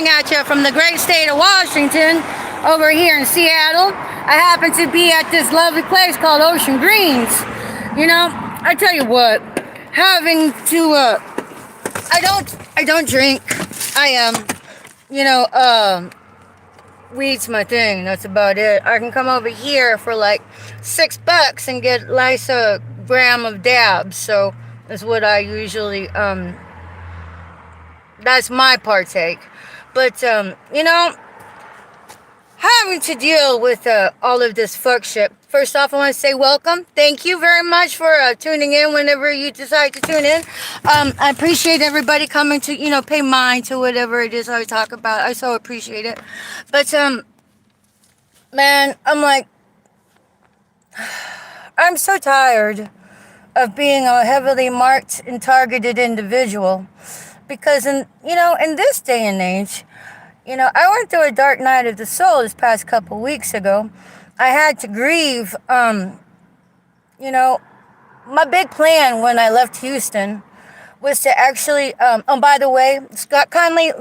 coming at you from the great state of Washington over here in Seattle. I happen to be at this lovely place called Ocean Greens. You know, I tell you what, having to, I don't drink. Weed's my thing. That's about it. I can come over here for like $6 and get like a gram of dabs. So that's what I usually, that's my partake. But, having to deal with all of this fuck shit. First off, I want to say welcome. Thank you very much for tuning in whenever you decide to tune in. I appreciate everybody coming to, pay mind to whatever it is I talk about. I so appreciate it. But, man, I'm so tired of being a heavily marked and targeted individual. Because, in this day and age, I went through a dark night of the soul this past couple weeks ago. I had to grieve, my big plan when I left Houston was to actually, by the way, Scott kindly,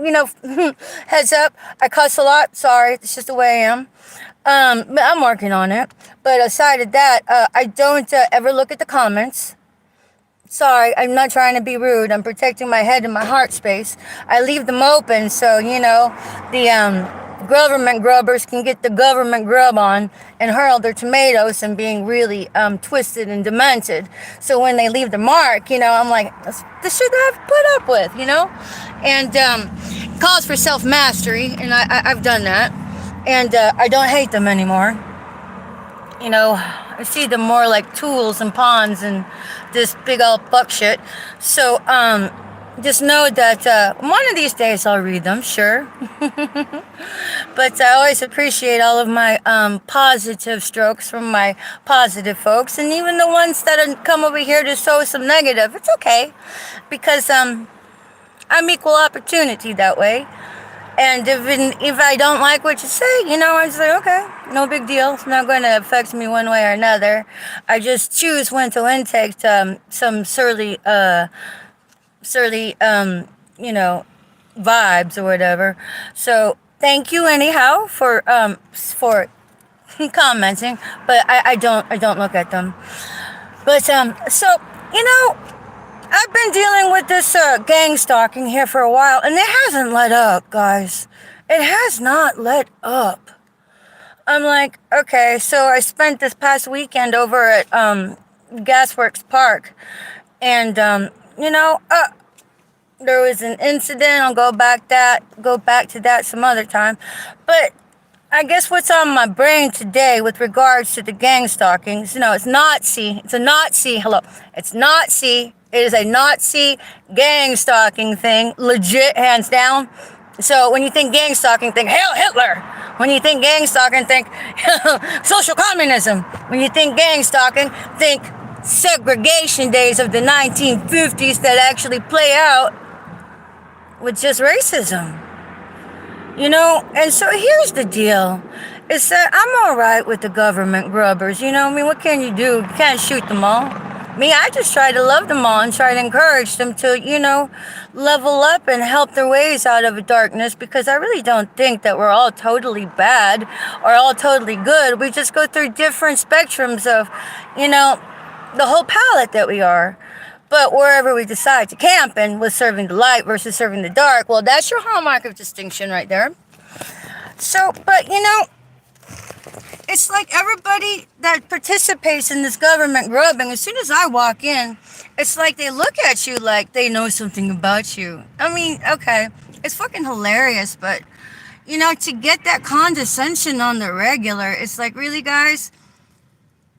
heads up, I cuss a lot, sorry, it's just the way I am. But I'm working on it. But aside of that, I don't ever look at the comments. Sorry, I'm not trying to be rude. I'm protecting my head and my heart space. I leave them open so, the government grubbers can get the government grub on and hurl their tomatoes and being really twisted and demented. So when they leave the mark, I'm like, this shit that I've put up with, And calls for self-mastery, and I've done that. And I don't hate them anymore. I see them more like tools and pawns and this big old fuck shit. So, just know that one of these days I'll read them, sure. But I always appreciate all of my positive strokes from my positive folks. And even the ones that come over here to sow some negative, it's okay. Because I'm equal opportunity that way. And if I don't like what you say, I say, okay, no big deal. It's not going to affect me one way or another. I just choose when to intake some surly, vibes or whatever. So thank you anyhow for commenting, but I don't look at them. But I've been dealing with this gang stalking here for a while, and it hasn't let up, guys. It has not let up. I'm like, okay, so I spent this past weekend over at Gasworks Park, and there was an incident. I'll go back to that some other time. But I guess what's on my brain today with regards to the gang stalkings, it's Nazi. It's a Nazi. Hello. It's Nazi. It is a Nazi gang stalking thing, legit, hands down. So when you think gang stalking, think Hail Hitler. When you think gang stalking, think social communism. When you think gang stalking, think segregation days of the 1950s that actually play out with just racism. And so here's the deal. It's that I'm all right with the government grubbers. What can you do? You can't shoot them all. I just try to love them all and try to encourage them to, level up and help their ways out of the darkness, because I really don't think that we're all totally bad or all totally good. We just go through different spectrums of, the whole palette that we are. But wherever we decide to camp in with serving the light versus serving the dark, well, that's your hallmark of distinction right there. So, but, it's like everybody that participates in this government grubbing, as soon as I walk in, it's like they look at you like they know something about you. Okay, it's fucking hilarious, but, to get that condescension on the regular, it's like, really, guys?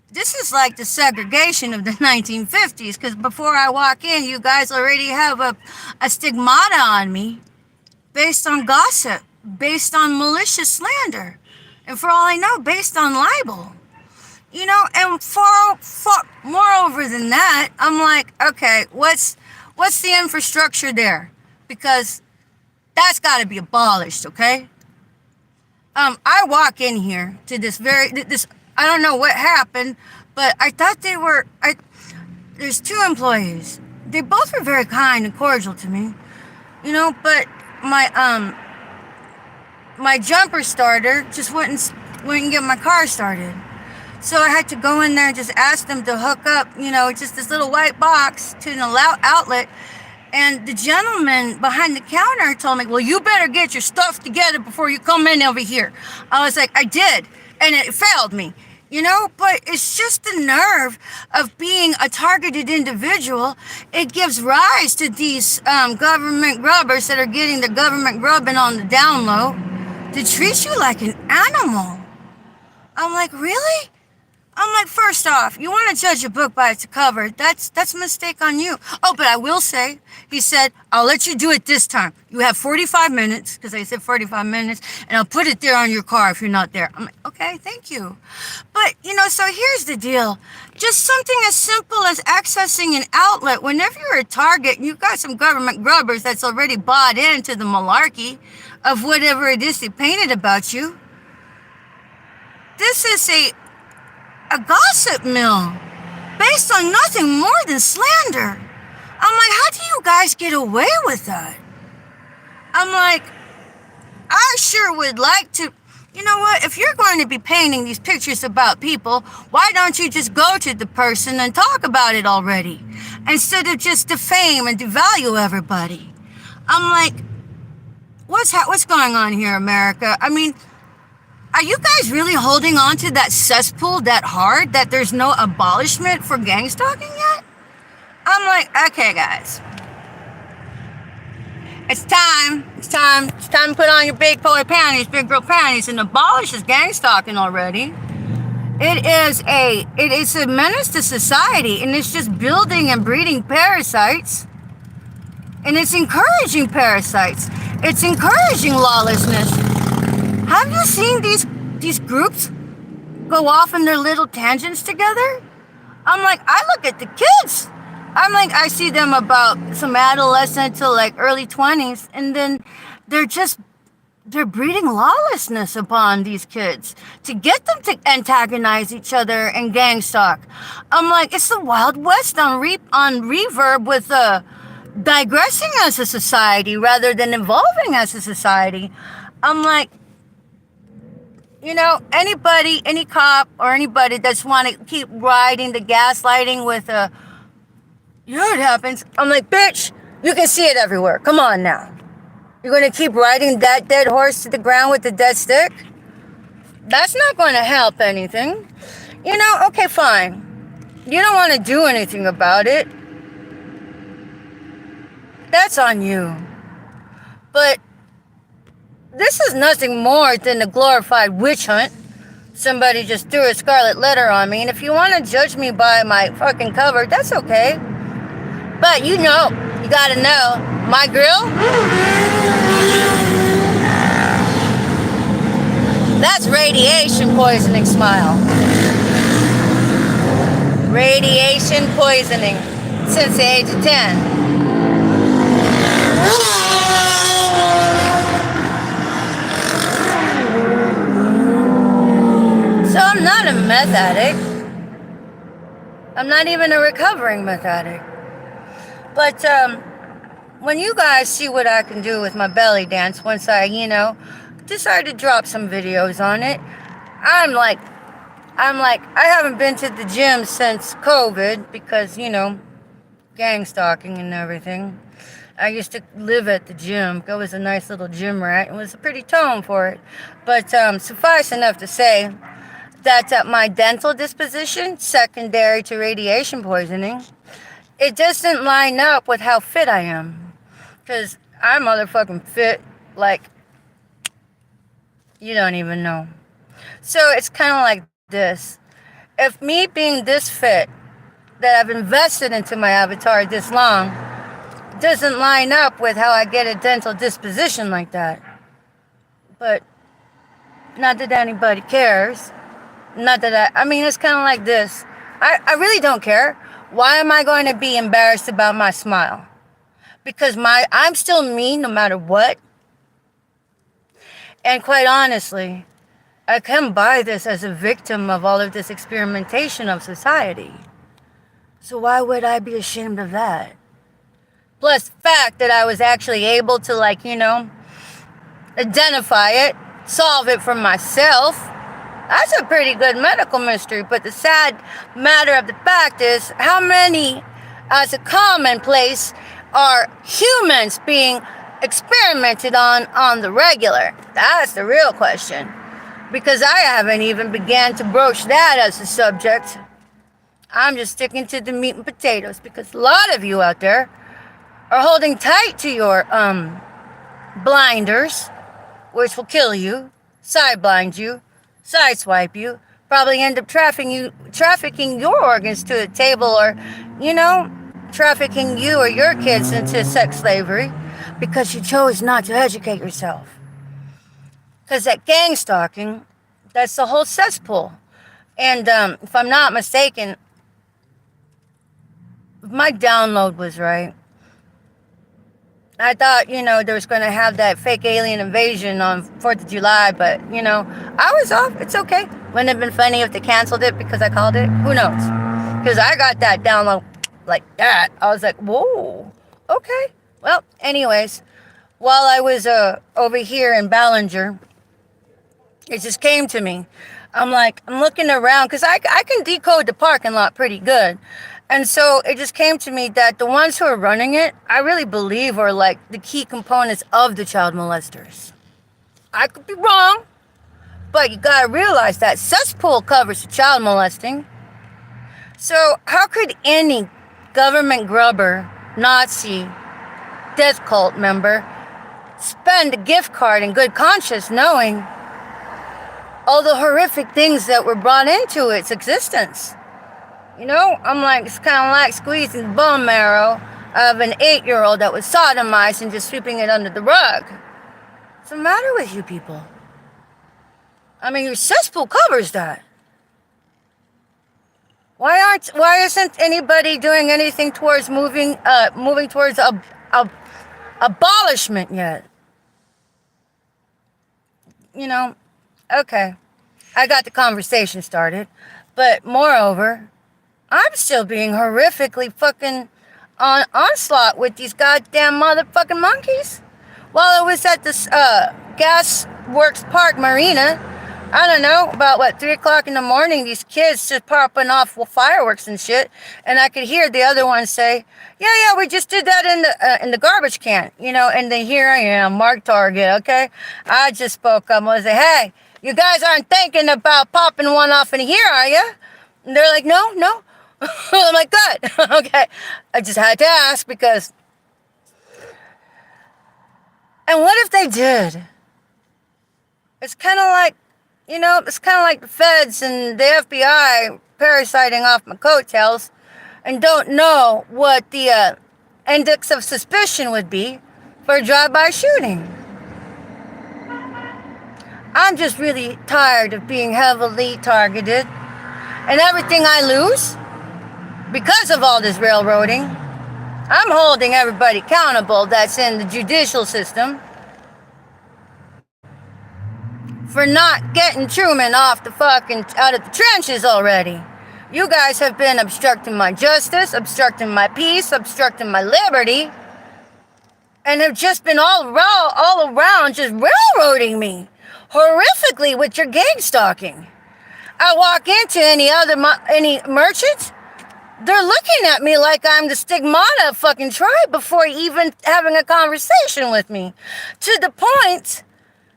This is like the segregation of the 1950s, because before I walk in, you guys already have a stigmata on me based on gossip, based on malicious slander. And for all I know, based on libel. And moreover than that, I'm like, okay, what's the infrastructure there? Because that's got to be abolished, okay? I walk in here to this I don't know what happened, but I thought there's two employees. They both were very kind and cordial to me, but my my jumper starter just wouldn't get my car started. So I had to go in there and just ask them to hook up, just this little white box to an outlet. And the gentleman behind the counter told me, well, you better get your stuff together before you come in over here. I was like, I did. And it failed me, but it's just the nerve of being a targeted individual. It gives rise to these government grubbers that are getting the government grubbing on the down low to treat you like an animal. I'm like, really? I'm like, first off, you want to judge a book by its cover. That's a mistake on you. Oh, but I will say, he said, I'll let you do it this time. You have 45 minutes, because I said 45 minutes, and I'll put it there on your car if you're not there. I'm like, okay, thank you. But, so here's the deal. Just something as simple as accessing an outlet. Whenever you're a target, and you've got some government grubbers that's already bought into the malarkey of whatever it is they painted about you. This is a gossip mill based on nothing more than slander. I'm like, how do you guys get away with that? I'm like, I sure would like to. You know what? If you're going to be painting these pictures about people, why don't you just go to the person and talk about it already, instead of just defame and devalue everybody? I'm like, what's going on here, America? I mean, are you guys really holding on to that cesspool that hard that there's no abolishment for gang stalking yet? I'm like, okay, guys. It's time to put on your big boy panties, big girl panties, and abolish this gang stalking already. It is a menace to society, and it's just building and breeding parasites. And it's encouraging parasites. It's encouraging lawlessness. Have you seen these groups go off in their little tangents together? I'm like, I look at the kids. I'm like, I see them about some adolescent to like early 20s, and then they're breeding lawlessness upon these kids to get them to antagonize each other and gang stalk. I'm like, it's the Wild West on reverb with digressing as a society rather than evolving as a society. I'm like, anybody, any cop or anybody that's want to keep riding the gaslighting with it happens. I'm like, bitch, you can see it everywhere. Come on now. You're going to keep riding that dead horse to the ground with the dead stick? That's not going to help anything. Okay, fine. You don't want to do anything about it. That's on you. But this is nothing more than a glorified witch hunt. Somebody just threw a scarlet letter on me, and if you want to judge me by my fucking cover, that's okay. But you gotta know, my grill, that's radiation poisoning smile. Radiation poisoning since the age of 10. So I'm not a meth addict. I'm not even a recovering meth addict. But when you guys see what I can do with my belly dance, once I, decide to drop some videos on it, I'm like, I haven't been to the gym since COVID because, gang stalking and everything. I used to live at the gym. I was a nice little gym rat. It was a pretty tone for it. But suffice enough to say that my dental disposition, secondary to radiation poisoning, it doesn't line up with how fit I am. Because I'm motherfucking fit like you don't even know. So it's kind of like this. If me being this fit, that I've invested into my avatar this long, doesn't line up with how I get a dental disposition like that. But not that anybody cares. Not that I mean, it's kind of like this. I really don't care. Why am I going to be embarrassed about my smile? Because I'm still me no matter what. And quite honestly, I come by this as a victim of all of this experimentation of society. So why would I be ashamed of that? Plus the fact that I was actually able to identify it solve it for myself. That's a pretty good medical mystery. But the sad matter of the fact is, how many, as a commonplace, are humans being experimented on the regular? That's the real question. Because I haven't even began to broach that as a subject. I'm just sticking to the meat and potatoes, because a lot of you out there are holding tight to your blinders, which will kill you, side blind you, sideswipe you, probably end up trafficking your organs to a table, or, trafficking you or your kids into sex slavery because you chose not to educate yourself. Because that gang stalking, that's the whole cesspool. And if I'm not mistaken, if my download was right, I thought, there was going to have that fake alien invasion on 4th of July, but, I was off. It's okay. Wouldn't it have been funny if they canceled it because I called it? Who knows? Because I got that download like that. I was like, whoa, okay. Well, anyways, while I was over here in Ballinger, it just came to me. I'm looking around, because I can decode the parking lot pretty good. And so it just came to me that the ones who are running it, I really believe are like the key components of the child molesters. I could be wrong, but you gotta realize that cesspool covers the child molesting. So how could any government grubber, Nazi, death cult member spend a gift card in good conscience knowing all the horrific things that were brought into its existence? I'm like, it's kind of like squeezing the bone marrow of an 8-year-old that was sodomized and just sweeping it under the rug. What's the matter with you people? I mean, your cesspool covers that. Why isn't anybody doing anything towards moving towards abolishment yet? Okay, I got the conversation started, but moreover, I'm still being horrifically fucking on onslaught with these goddamn motherfucking monkeys. While I was at this Gas Works Park Marina, I don't know, about 3 o'clock in the morning, these kids just popping off fireworks and shit, and I could hear the other one say, yeah, we just did that in the garbage can, and then here I am, Mark Target, okay? I just spoke up, I was like, hey, you guys aren't thinking about popping one off in here, are you? And they're like, no. I'm like, good. Okay. I just had to ask, because... And what if they did? It's kind of like, the feds and the FBI parasiting off my coattails and don't know what the index of suspicion would be for a drive-by shooting. I'm just really tired of being heavily targeted, and everything I lose because of all this railroading. I'm holding everybody accountable that's in the judicial system for not getting Truman off the fucking out of the trenches already. You guys have been obstructing my justice, obstructing my peace, obstructing my liberty, and have just been all around just railroading me horrifically with your gang stalking. I walk into any merchant, they're looking at me like I'm the stigmata of fucking tribe before even having a conversation with me. To the point,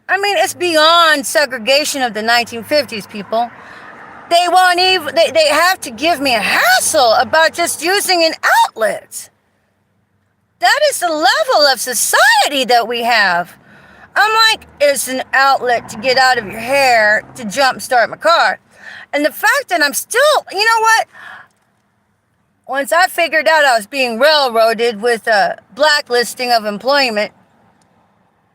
I mean, it's beyond segregation of the 1950s, people. They won't even, they have to give me a hassle about just using an outlet. That is the level of society that we have. I'm like, it's an outlet to get out of your hair to jumpstart my car. And the fact that I'm still, you know what? Once I figured out I was being railroaded with a blacklisting of employment,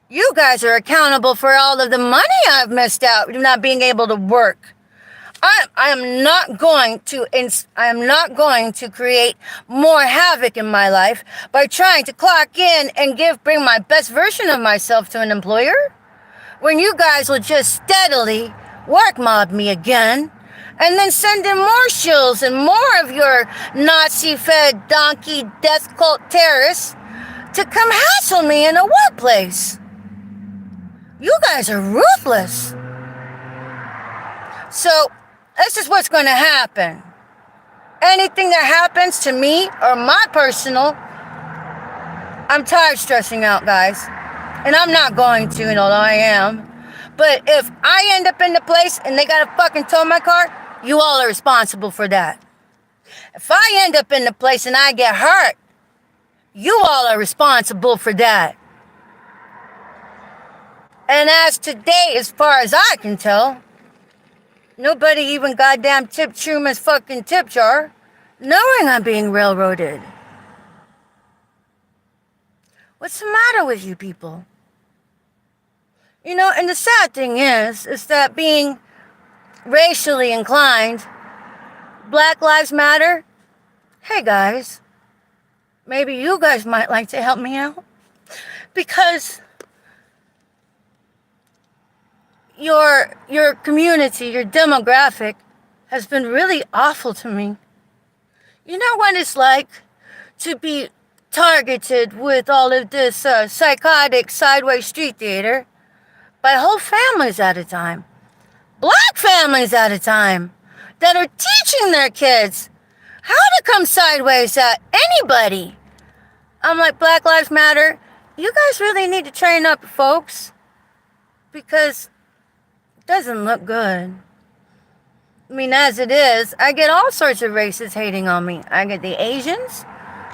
you guys are accountable for all of the money I've missed out not being able to work. I am not going to create more havoc in my life by trying to clock in and bring my best version of myself to an employer, when you guys will just steadily work mob me again, and then send in more shills and more of your Nazi-fed donkey death cult terrorists to come hassle me in a workplace. You guys are ruthless. So, this is what's going to happen. Anything that happens to me or my personal, I'm tired stressing out, guys. And I'm not going to, although I am. But if I end up in the place and they gotta fucking tow my car, you all are responsible for that. If I end up in the place and I get hurt, you all are responsible for that. And as today, as far as I can tell, nobody even goddamn tipped Truman's fucking tip jar, knowing I'm being railroaded. What's the matter with you people? And the sad thing is that being racially inclined, Black Lives Matter, hey guys, maybe you guys might like to help me out. Because your community, your demographic has been really awful to me. You know what it's like to be targeted with all of this psychotic sideways street theater by whole families at a time, Black families at a time, that are teaching their kids how to come sideways at anybody. I'm like, Black Lives Matter, you guys really need to train up, folks, because it doesn't look good. I mean, as it is, I get all sorts of races hating on me. I get the Asians,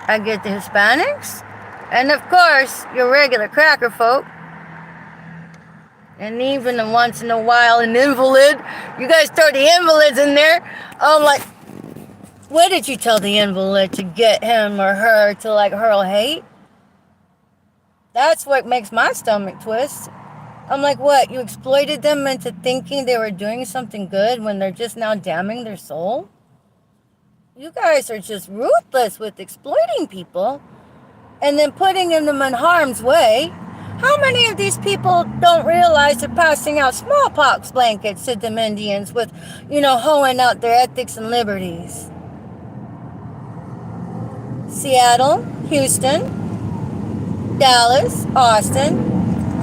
I get the Hispanics, and of course, your regular cracker folk. And even once in a while, an invalid. You guys throw the invalids in there. I'm like, what did you tell the invalid to get him or her to hurl hate? That's what makes my stomach twist. I'm like, what? You exploited them into thinking they were doing something good when they're just now damning their soul? You guys are just ruthless with exploiting people and then putting them in harm's way. How many of these people don't realize they're passing out smallpox blankets to them Indians with, hoeing out their ethics and liberties? Seattle, Houston, Dallas, Austin,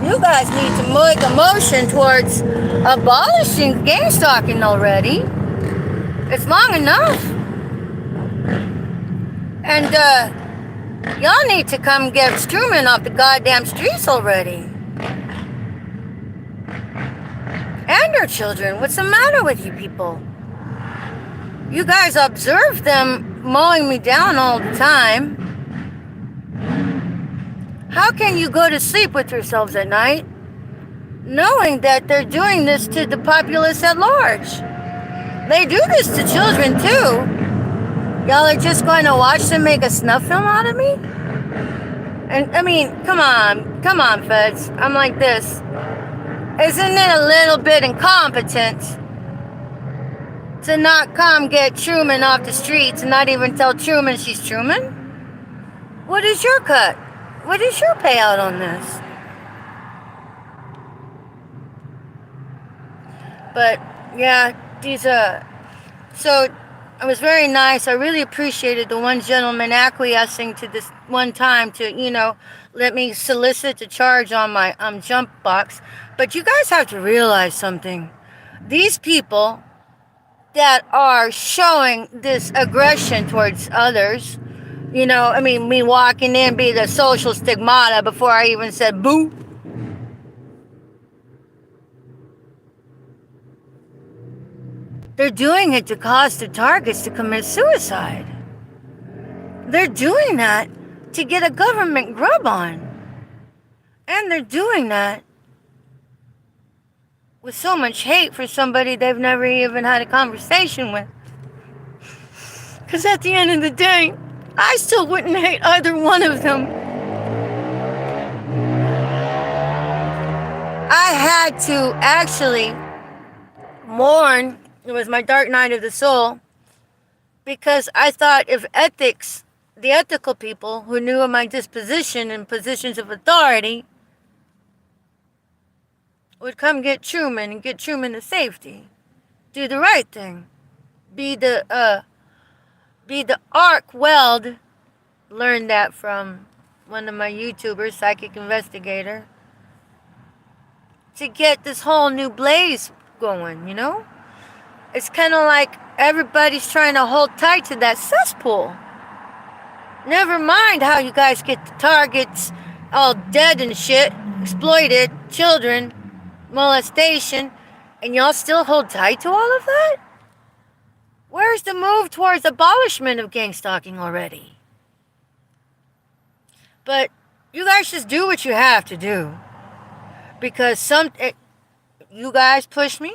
you guys need to make a motion towards abolishing gang stalking already. It's long enough. And, y'all need to come get Truman off the goddamn streets already. And our children. What's the matter with you people? You guys observe them mowing me down all the time. How can you go to sleep with yourselves at night, knowing that they're doing this to the populace at large? They do this to children too. Y'all are just going to watch them make a snuff film out of me? And, I mean, come on, feds. I'm like this. Isn't it a little bit incompetent to not come get Truman off the streets and not even tell Truman she's Truman? What is your cut? What is your payout on this? But, yeah, so it was very nice. I really appreciated the one gentleman acquiescing to this one time to, let me solicit the charge on my jump box. But you guys have to realize something. These people that are showing this aggression towards others, me walking in, be the social stigmata before I even said boo. They're doing it to cause the targets to commit suicide. They're doing that to get a government grub on. And they're doing that with so much hate for somebody they've never even had a conversation with. Because at the end of the day, I still wouldn't hate either one of them. I had to actually mourn. It was my dark night of the soul, because I thought if the ethical people who knew of my disposition and positions of authority would come get Truman and get Truman to safety, do the right thing, be the arc weld. Learned that from one of my YouTubers, Psychic Investigator. to get this whole new blaze going, you know? It's kind of like everybody's trying to hold tight to that cesspool. Never mind how you guys get the targets all dead and shit, exploited, children, molestation, and y'all still hold tight to all of that? Where's the move towards abolishment of gang stalking already? But you guys just do what you have to do. Because you guys push me.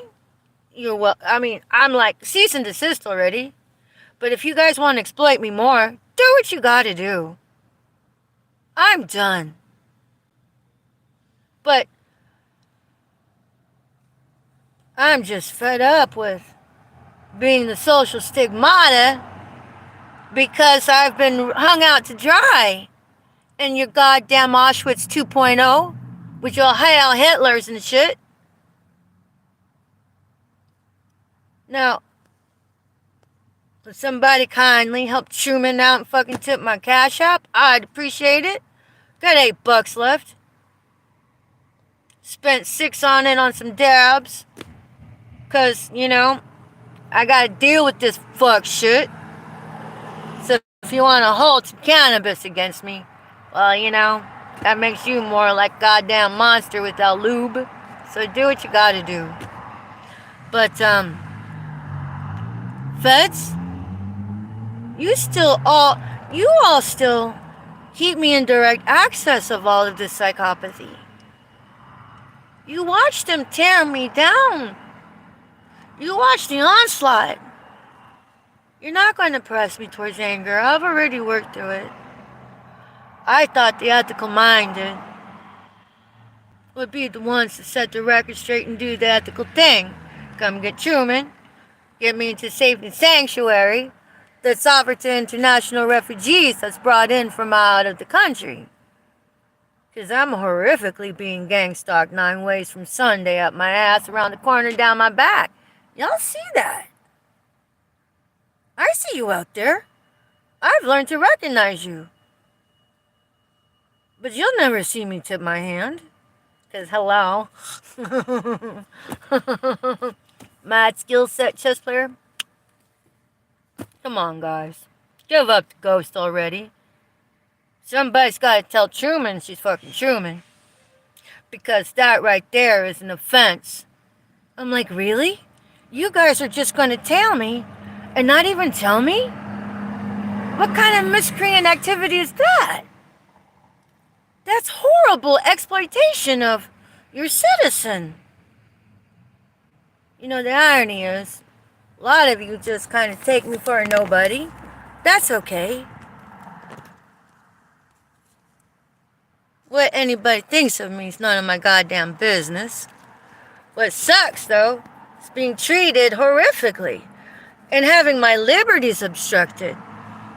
I'm like cease and desist already. But if you guys want to exploit me more, do what you gotta do. I'm done. But I'm just fed up with being the social stigmata because I've been hung out to dry in your goddamn Auschwitz 2.0 with your Heil Hitlers and shit. Now, if somebody kindly help Truman out and fucking tip my cash app, I'd appreciate it. Got $8 left. Spent $6 on it on some dabs. Cause, you know, I gotta deal with this fuck shit. So if you wanna hold some cannabis against me, well, you know, that makes you more like goddamn monster without lube. So do what you gotta do. But, feds, you all still keep me in direct access of all of this psychopathy. You watch them tear me down. You watch the onslaught. You're not going to press me towards anger. I've already worked through it. I thought the ethical minded would be the ones to set the record straight and do the ethical thing. Come get Truman, get me into safe and sanctuary that's offered to international refugees that's brought in from out of the country. Because I'm horrifically being gang-stalked 9 ways from Sunday, up my ass, around the corner, down my back. Y'all see that? I see you out there. I've learned to recognize you. But you'll never see me tip my hand. Because, hello. Mad skill set chess player. Come on, guys. Give up the ghost already. Somebody's got to tell Truman she's fucking Truman. Because that right there is an offense. I'm like, really? You guys are just going to tail me and not even tell me? What kind of miscreant activity is that? That's horrible exploitation of your citizen. You know, the irony is, a lot of you just kind of take me for a nobody. That's okay. What anybody thinks of me is none of my goddamn business. What sucks, though, is being treated horrifically and having my liberties obstructed.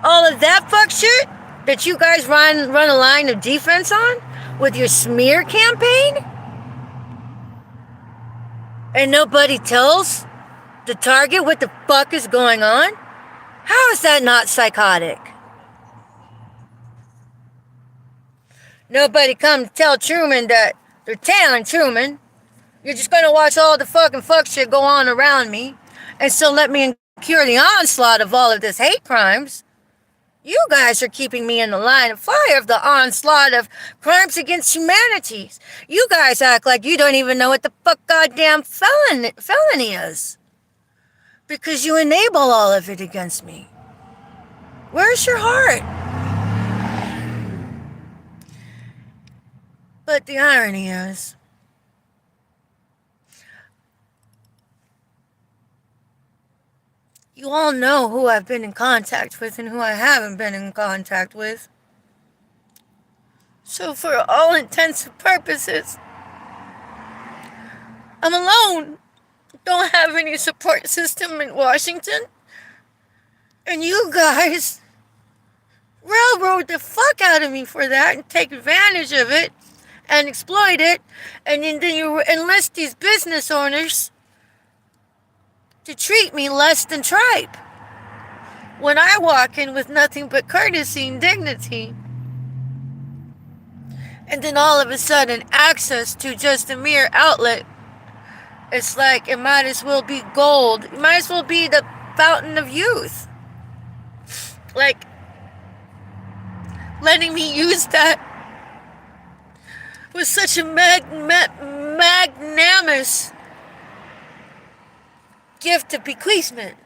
All of that fuck shit that you guys run a line of defense on with your smear campaign? And nobody tells the target what the fuck is going on? How is that not psychotic? Nobody come to tell Truman that they're tailing Truman. You're just going to watch all the fucking fuck shit go on around me and still let me incur the onslaught of all of this hate crimes. You guys are keeping me in the line of fire of the onslaught of crimes against humanity. You guys act like you don't even know what the fuck goddamn felony is. Because you enable all of it against me. Where's your heart? But the irony is, you all know who I've been in contact with and who I haven't been in contact with. So for all intents and purposes, I'm alone. Don't have any support system in Washington. And you guys railroad the fuck out of me for that and take advantage of it and exploit it. And then you enlist these business owners to treat me less than tripe when I walk in with nothing but courtesy and dignity. And then all of a sudden, access to just a mere outlet, it's like it might as well be gold. It might as well be the fountain of youth. Like, letting me use that was such a magnanimous gift of bequeathment.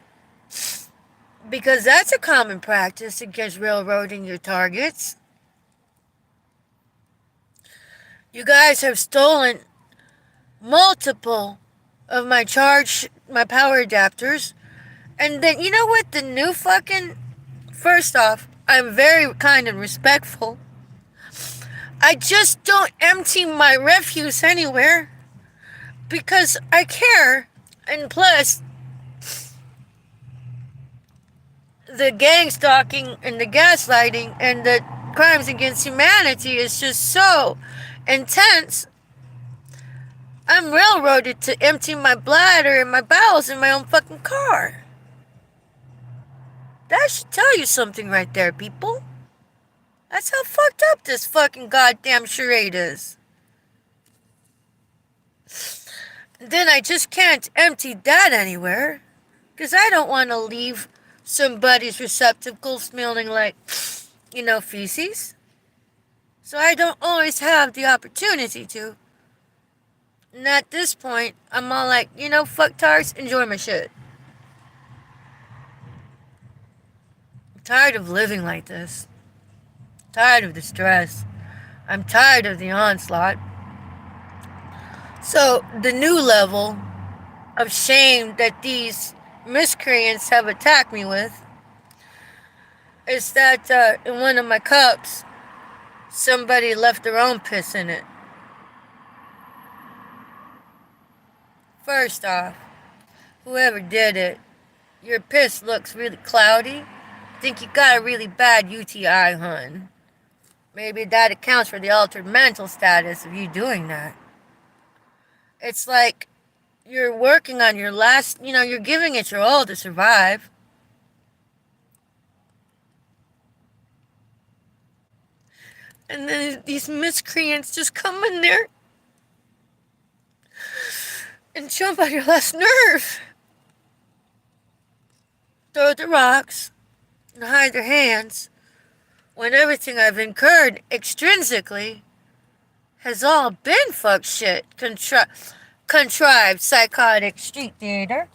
Because that's a common practice against railroading your targets. You guys have stolen multiple of my power adapters. And then, you know what? The new fucking... First off, I'm very kind and respectful. I just don't empty my refuse anywhere. Because I care. And plus, the gang stalking and the gaslighting and the crimes against humanity is just so intense. I'm railroaded to empty my bladder and my bowels in my own fucking car. That should tell you something right there, people. That's how fucked up this fucking goddamn charade is. Then I just can't empty that anywhere. Because I don't want to leave somebody's receptacle smelling like, feces. So I don't always have the opportunity to. And at this point, I'm all like, fucktards, enjoy my shit. I'm tired of living like this. I'm tired of the stress. I'm tired of the onslaught. So, the new level of shame that these miscreants have attacked me with is that in one of my cups, somebody left their own piss in it. First off, whoever did it, your piss looks really cloudy. I think you got a really bad UTI, hun. Maybe that accounts for the altered mental status of you doing that. It's like you're working on your last, you're giving it your all to survive. And then these miscreants just come in there and jump on your last nerve. Throw the rocks and hide their hands when everything I've incurred extrinsically has all been fuck shit, contrived psychotic street theater.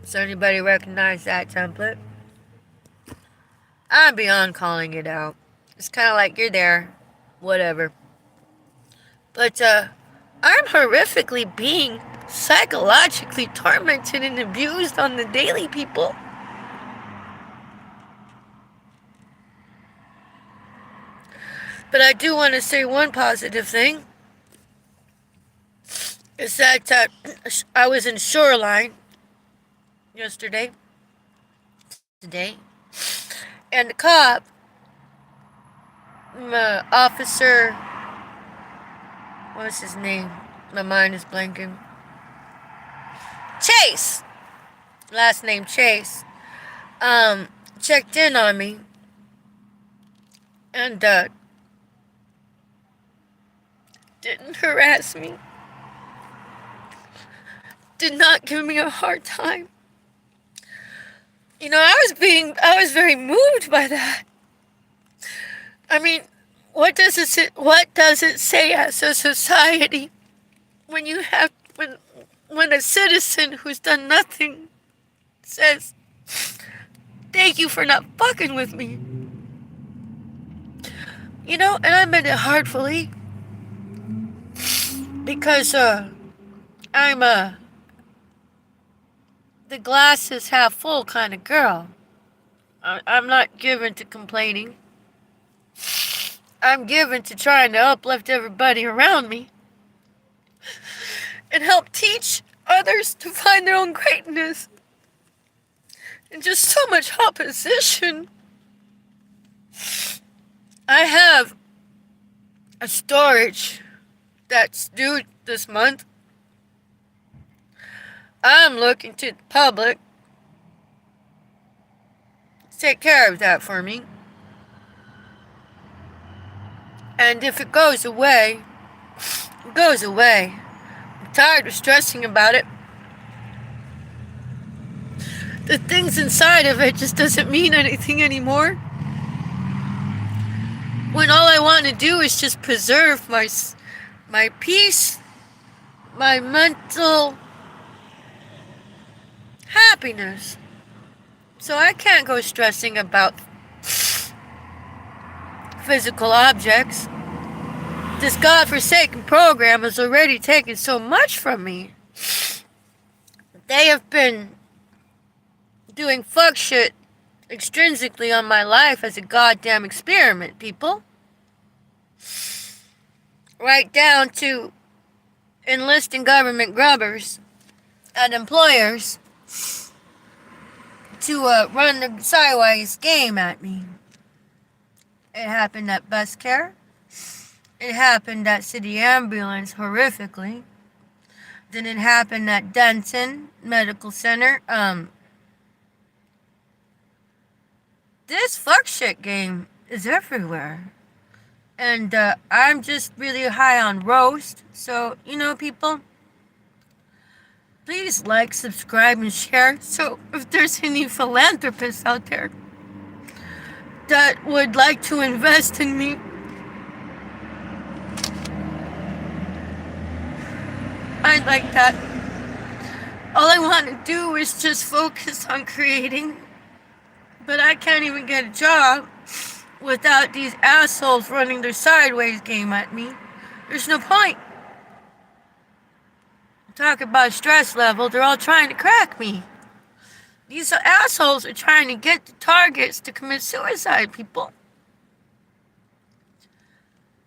Does anybody recognize that template? I'm beyond calling it out. It's kind of like you're there, whatever. But I'm horrifically being psychologically tormented and abused on the daily, people. But I do want to say one positive thing. Is that I was in Shoreline yesterday, today, and the cop, officer, what's his name? My mind is blanking. Chase! Last name Chase. Checked in on me. And, didn't harass me. Did not give me a hard time. I was very moved by that. I mean, what does it say as a society when when a citizen who's done nothing says, "Thank you for not fucking with me." And I meant it heartfully. Because I'm the glass is half full kind of girl. I'm not given to complaining. I'm given to trying to uplift everybody around me and help teach others to find their own greatness. And just so much opposition. I have a storage that's due this month. I'm looking to the public to take care of that for me. And if it goes away, it goes away. I'm tired of stressing about it. The things inside of it just doesn't mean anything anymore. When all I want to do is just preserve my peace, my mental happiness. So I can't go stressing about physical objects. This godforsaken program has already taken so much from me. They have been doing fuck shit extrinsically on my life as a goddamn experiment, people. Right down to enlisting government grubbers and employers to run the sideways game at me. It happened at bus care. It happened at city ambulance horrifically. Then it happened at Denton Medical Center. This fuck shit game is everywhere. And I'm just really high on roast. So, people, please like, subscribe, and share. So if there's any philanthropists out there that would like to invest in me, I'd like that. All I want to do is just focus on creating. But I can't even get a job without these assholes running their sideways game at me. There's no point. Talk about stress level, they're all trying to crack me. These assholes are trying to get the targets to commit suicide, people.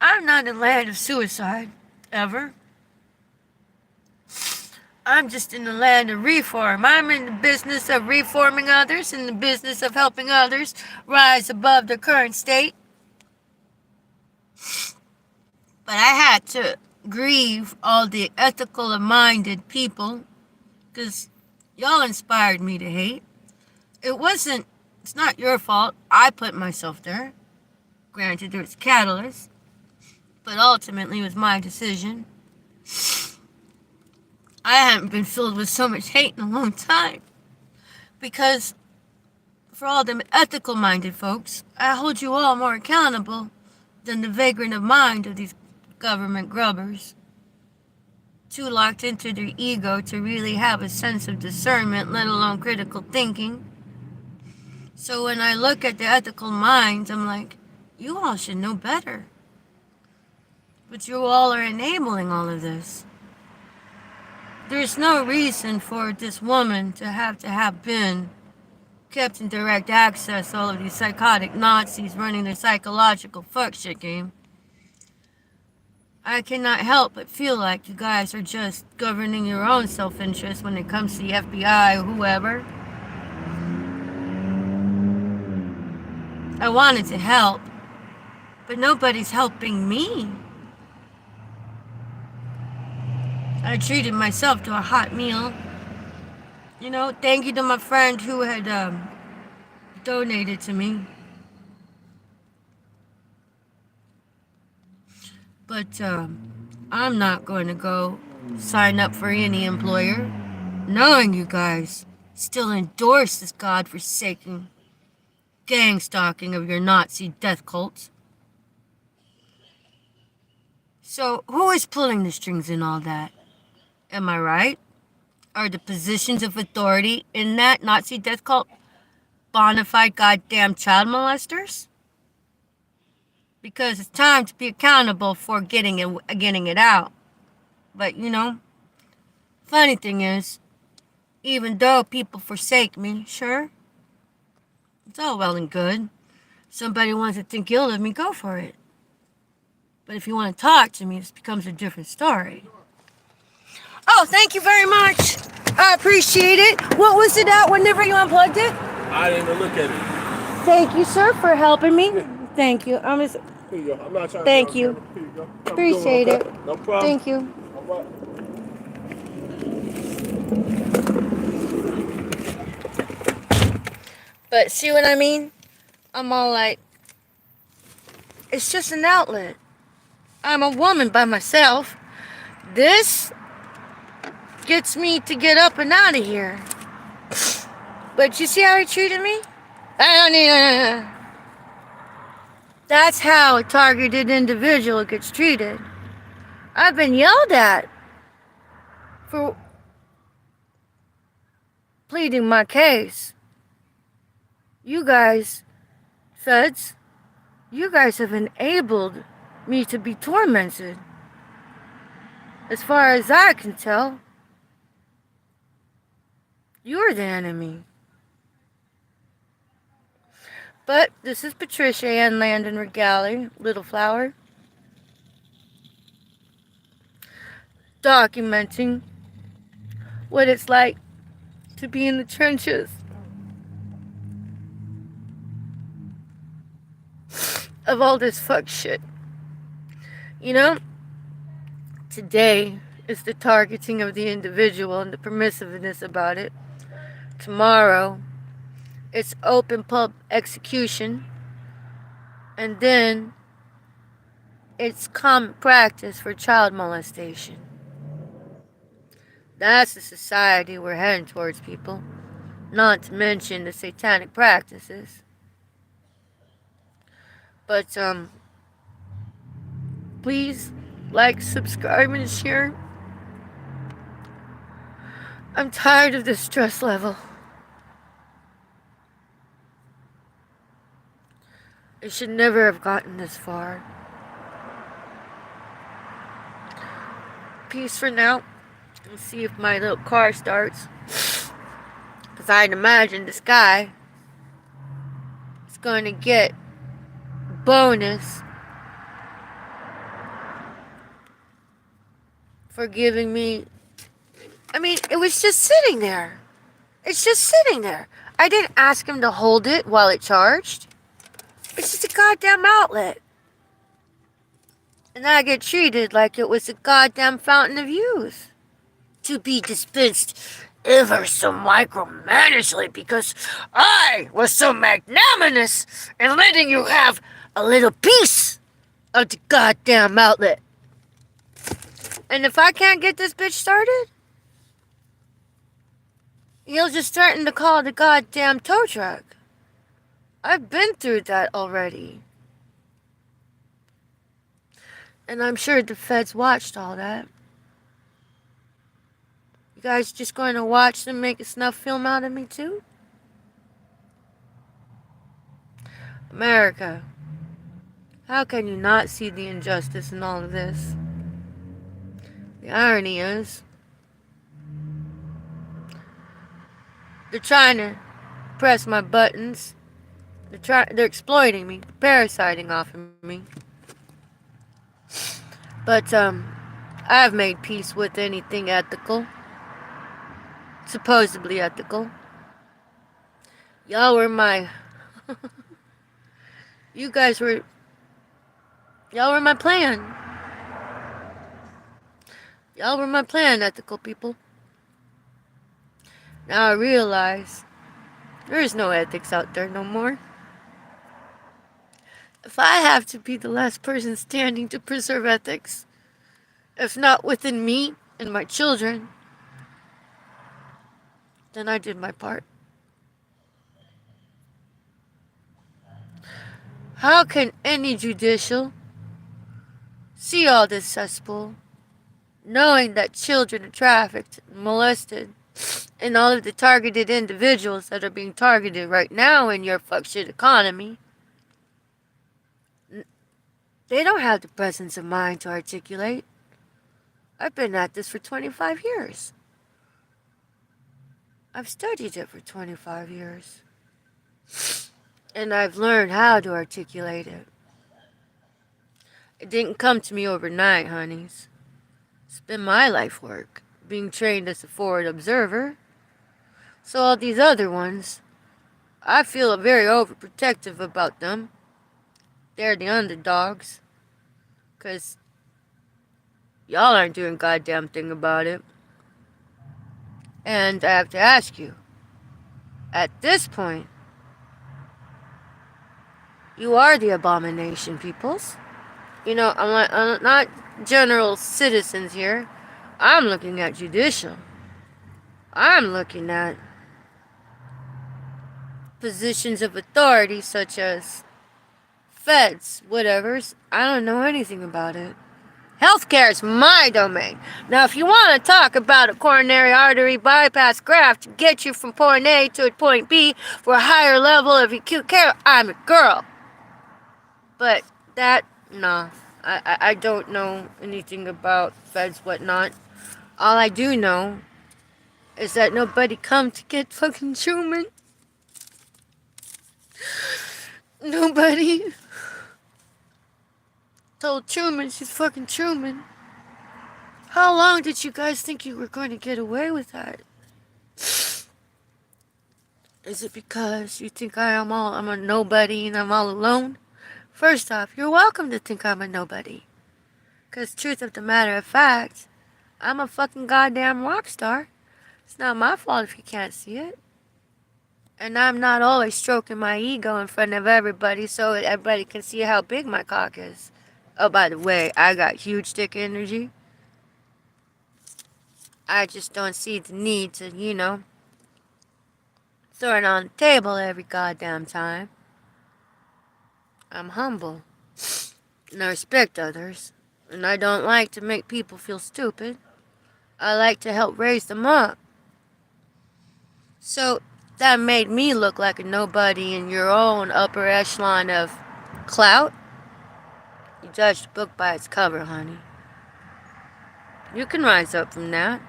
I'm not in the land of suicide, ever. I'm just in the land of reform. I'm in the business of reforming others, in the business of helping others rise above their current state. But I had to grieve all the ethical-minded people because y'all inspired me to hate. It's not your fault. I put myself there. Granted, there was catalyst, but ultimately it was my decision. I haven't been filled with so much hate in a long time. Because for all them ethical-minded folks, I hold you all more accountable than the vagrant of mind of these government grubbers. Too locked into their ego to really have a sense of discernment, let alone critical thinking. So when I look at the ethical minds, I'm like, you all should know better. But you all are enabling all of this. There's no reason for this woman to have been kept in direct access to all of these psychotic Nazis running their psychological fuck shit game. I cannot help but feel like you guys are just governing your own self-interest when it comes to the FBI or whoever. I wanted to help, but nobody's helping me. I treated myself to a hot meal. Thank you to my friend who had donated to me. But I'm not going to go sign up for any employer, knowing you guys still endorse this godforsaken gang stalking of your Nazi death cults. So who is pulling the strings in all that? Am I right? Are the positions of authority in that Nazi death cult bona fide goddamn child molesters? Because it's time to be accountable for getting it out. But funny thing is, even though people forsake me, sure, it's all well and good. Somebody wants to think ill of me, go for it. But if you want to talk to me, this becomes a different story. Oh, thank you very much. I appreciate it. What was it at whenever you unplugged it? I didn't even look at it. Thank you, sir, for helping me. Thank you. Here you go. I'm not trying Thank to you. Here you go. Appreciate it. No problem. Thank you. All right. But see what I mean? I'm all like, it's just an outlet. I'm a woman by myself. This gets me to get up and out of here. But you see how he treated me? I don't need. That's how a targeted individual gets treated. I've been yelled at for pleading my case. You guys, feds, you guys have enabled me to be tormented. As far as I can tell, you're the enemy. But this is Patricia Ann Landon Regali, Little Flower, documenting what it's like to be in the trenches of all this fuck shit. You know, today is the targeting of the individual and the permissiveness about it. Tomorrow, it's open pub execution. And then, it's common practice for child molestation. That's the society we're heading towards, people. Not to mention the satanic practices. But, please like, subscribe, and share. I'm tired of this stress level. It should never have gotten this far. Peace for now. Let's see if my little car starts. Because I'd imagine this guy is going to get bonus for giving me. I mean, it was just sitting there. It's just sitting there. I didn't ask him to hold it while it charged. It's just a goddamn outlet. And I get treated like it was a goddamn fountain of youth. To be dispensed ever so micromanagely because I was so magnanimous in letting you have a little piece of the goddamn outlet. And if I can't get this bitch started, he'll just threaten to call the goddamn tow truck. I've been through that already. And I'm sure the feds watched all that. You guys just going to watch them make a snuff film out of me too? America, how can you not see the injustice in all of this? The irony is, they're trying to press my buttons. They're exploiting me, parasiting off of me. But I've made peace with anything ethical, supposedly ethical. Y'all were my, y'all were my plan. Y'all were my plan, ethical people. Now I realize there is no ethics out there no more. If I have to be the last person standing to preserve ethics, if not within me and my children, then I did my part. How can any judicial see all this cesspool, knowing that children are trafficked, molested, and all of the targeted individuals that are being targeted right now in your fuck shit economy, they don't have the presence of mind to articulate. I've been at this for 25 years. I've studied it for 25 years. And I've learned how to articulate it. It didn't come to me overnight, honeys. It's been my life work, being trained as a forward observer. So all these other ones, I feel very overprotective about them. They're the underdogs. Because y'all aren't doing a goddamn thing about it. And I have to ask you, at this point, you are the abomination, peoples. I'm not general citizens here. I'm looking at judicial. I'm looking at positions of authority such as feds, whatevers. I don't know anything about it. Healthcare is my domain. Now, if you want to talk about a coronary artery bypass graft to get you from point A to point B for a higher level of acute care, I'm a girl. But that, no. I don't know anything about feds, whatnot. All I do know is that nobody come to get fucking Truman. Nobody told Truman she's fucking Truman. How long did you guys think you were going to get away with that? Is it because you think I'm a nobody and I'm all alone? First off, you're welcome to think I'm a nobody. Because truth of the matter of fact, I'm a fucking goddamn rock star. It's not my fault if you can't see it. And I'm not always stroking my ego in front of everybody so that everybody can see how big my cock is. Oh, by the way, I got huge dick energy. I just don't see the need to, throw it on the table every goddamn time. I'm humble. And I respect others. And I don't like to make people feel stupid. I like to help raise them up. So that made me look like a nobody in your own upper echelon of clout. You judge the book by its cover, honey. You can rise up from that.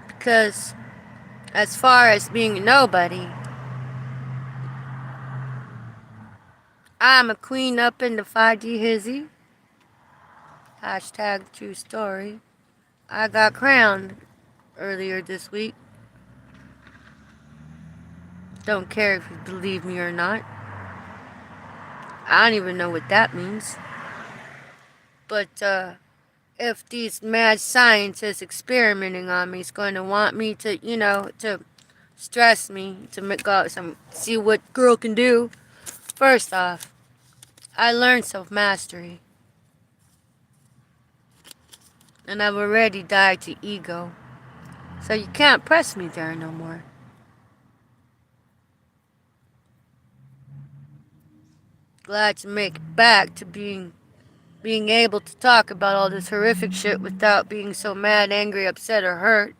Because as far as being a nobody, I'm a queen up in the 5D hizzy. Hashtag true story. I got crowned earlier this week. Don't care if you believe me or not. I don't even know what that means. But if these mad scientists experimenting on me is going to want me to, to stress me, to make out some, see what girl can do. First off, I learned self-mastery. And I've already died to ego. So you can't press me there no more. Glad to make it back to being able to talk about all this horrific shit without being so mad, angry, upset, or hurt.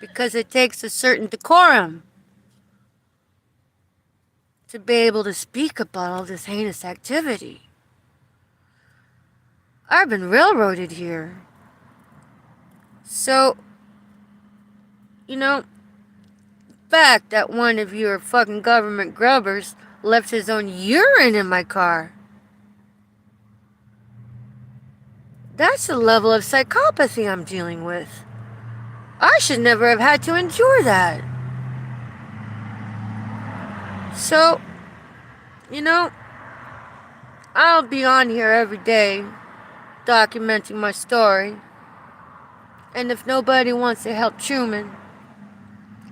Because it takes a certain decorum to be able to speak about all this heinous activity. I've been railroaded here. So, the fact that one of your fucking government grubbers left his own urine in my car. That's the level of psychopathy I'm dealing with. I should never have had to endure that. So, I'll be on here every day documenting my story. And if nobody wants to help Truman,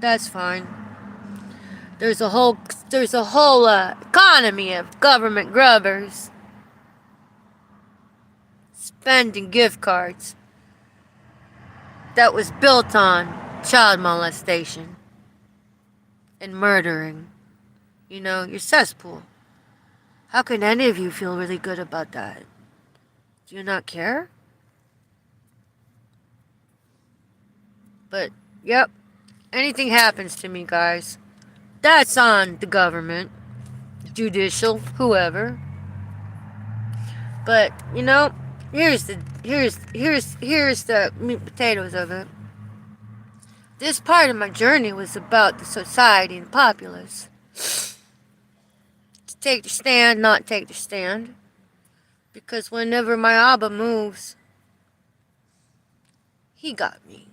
that's fine. There's a whole economy of government grubbers spending gift cards that was built on child molestation and murdering. Your cesspool. How can any of you feel really good about that? Do you not care? But, yep, anything happens to me, guys, that's on the government, judicial, whoever. But, here's the meat and potatoes of it. This part of my journey was about the society and populace. To take the stand, not take the stand. Because whenever my Abba moves, he got me.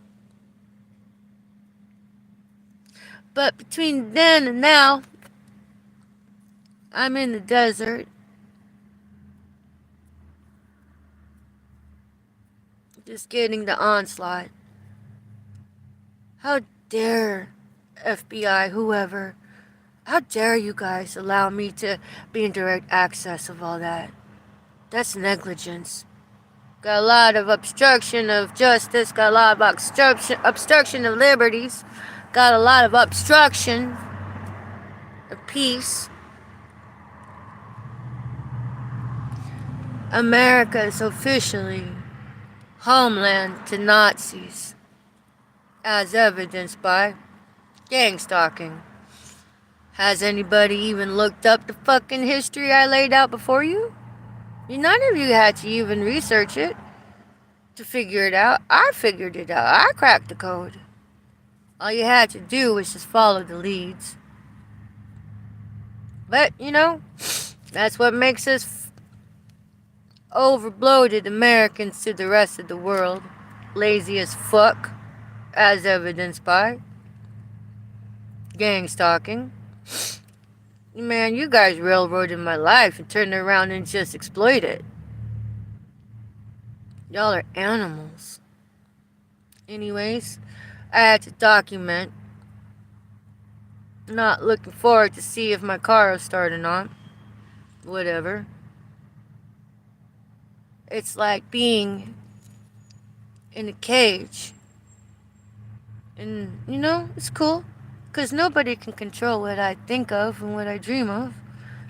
But between then and now, I'm in the desert. Just getting the onslaught. How dare FBI, whoever, how dare you guys allow me to be in direct access of all that? That's negligence. Got a lot of obstruction of justice, got a lot of obstruction of liberties, got a lot of obstruction of peace. America is officially homeland to Nazis, as evidenced by gang stalking. Has anybody even looked up the fucking history I laid out before you? None of you had to even research it to figure it out. I figured it out. I cracked the code. All you had to do was just follow the leads. But, that's what makes us overbloated Americans to the rest of the world. Lazy as fuck, as evidenced by gang stalking. Man, you guys railroaded my life and turned it around and just exploited it. Y'all are animals. Anyways, I had to document. Not looking forward to see if my car will start or not. Whatever. It's like being in a cage. And, it's cool. Because nobody can control what I think of and what I dream of.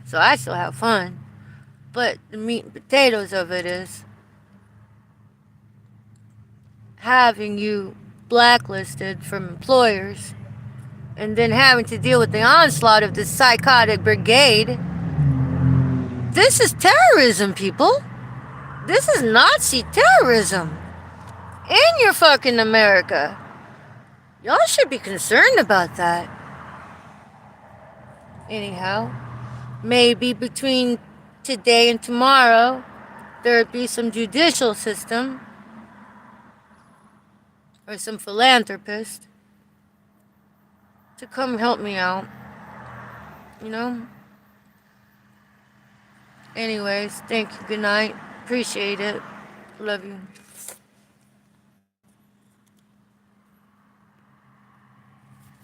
So I still have fun. But the meat and potatoes of it is having you blacklisted from employers and then having to deal with the onslaught of this psychotic brigade. This is terrorism, people. This is Nazi terrorism in your fucking America. Y'all should be concerned about that. Anyhow, maybe between today and tomorrow, there'd be some judicial system or some philanthropist to come help me out. Anyways, thank you. Good night. Appreciate it. Love you.